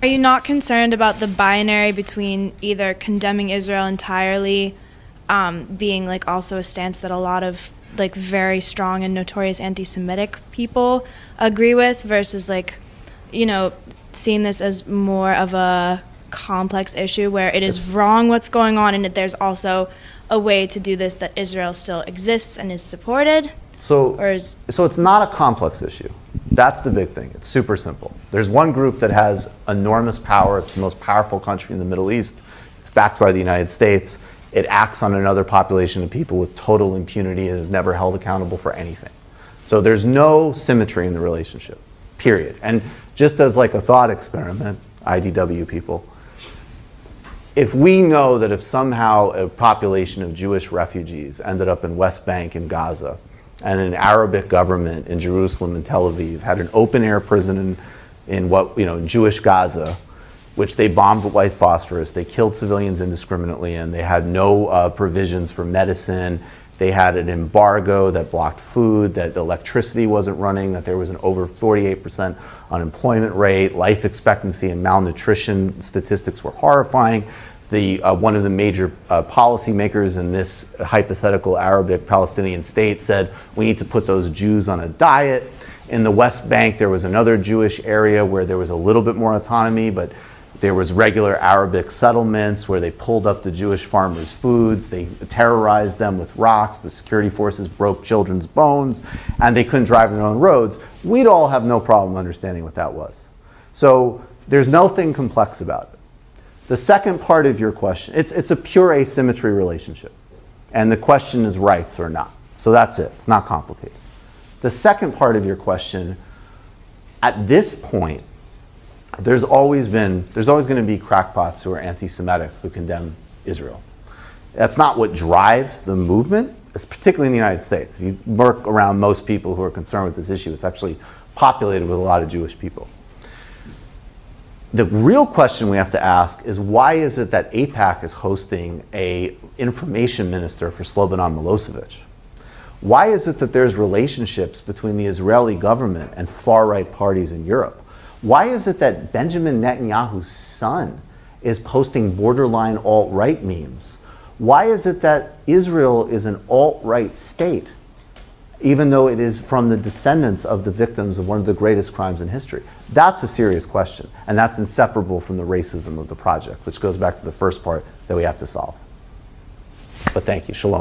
Are you not concerned about the binary between either condemning Israel entirely, being like also a stance that a lot of like very strong and notorious anti-Semitic people agree with, versus like, you know, seeing this as more of a complex issue where it is wrong what's going on, and there's also a way to do this that Israel still exists and is supported? So it's not a complex issue. That's the big thing. It's super simple. There's one group that has enormous power. It's the most powerful country in the Middle East. It's backed by the United States. It acts on another population of people with total impunity and is never held accountable for anything. So there's no symmetry in the relationship, period. And just as like a thought experiment, IDW people, if we know that if somehow a population of Jewish refugees ended up in West Bank and Gaza, and an Arabic government in Jerusalem and Tel Aviv had an open-air prison in Jewish Gaza, which they bombed with white phosphorus, they killed civilians indiscriminately, and they had no provisions for medicine. They had an embargo that blocked food, that electricity wasn't running, that there was an over 48% unemployment rate, life expectancy and malnutrition statistics were horrifying. One of the major policymakers in this hypothetical Arabic-Palestinian state said, we need to put those Jews on a diet. In the West Bank, there was another Jewish area where there was a little bit more autonomy, but there was regular Arabic settlements where they pulled up the Jewish farmers' foods, they terrorized them with rocks, the security forces broke children's bones, and they couldn't drive on their own roads. We'd all have no problem understanding what that was. So there's nothing complex about it. The second part of your question, it's a pure asymmetry relationship. And the question is rights or not. So that's it. It's not complicated. The second part of your question, at this point, there's always going to be crackpots who are anti-Semitic who condemn Israel. That's not what drives the movement, particularly in the United States. If you work around most people who are concerned with this issue, it's actually populated with a lot of Jewish people. The real question we have to ask is, why is it that AIPAC is hosting an information minister for Slobodan Milosevic? Why is it that there's relationships between the Israeli government and far-right parties in Europe? Why is it that Benjamin Netanyahu's son is posting borderline alt-right memes? Why is it that Israel is an alt-right state, even though it is from the descendants of the victims of one of the greatest crimes in history? That's a serious question, and that's inseparable from the racism of the project, which goes back to the first part that we have to solve. But thank you. Shalom.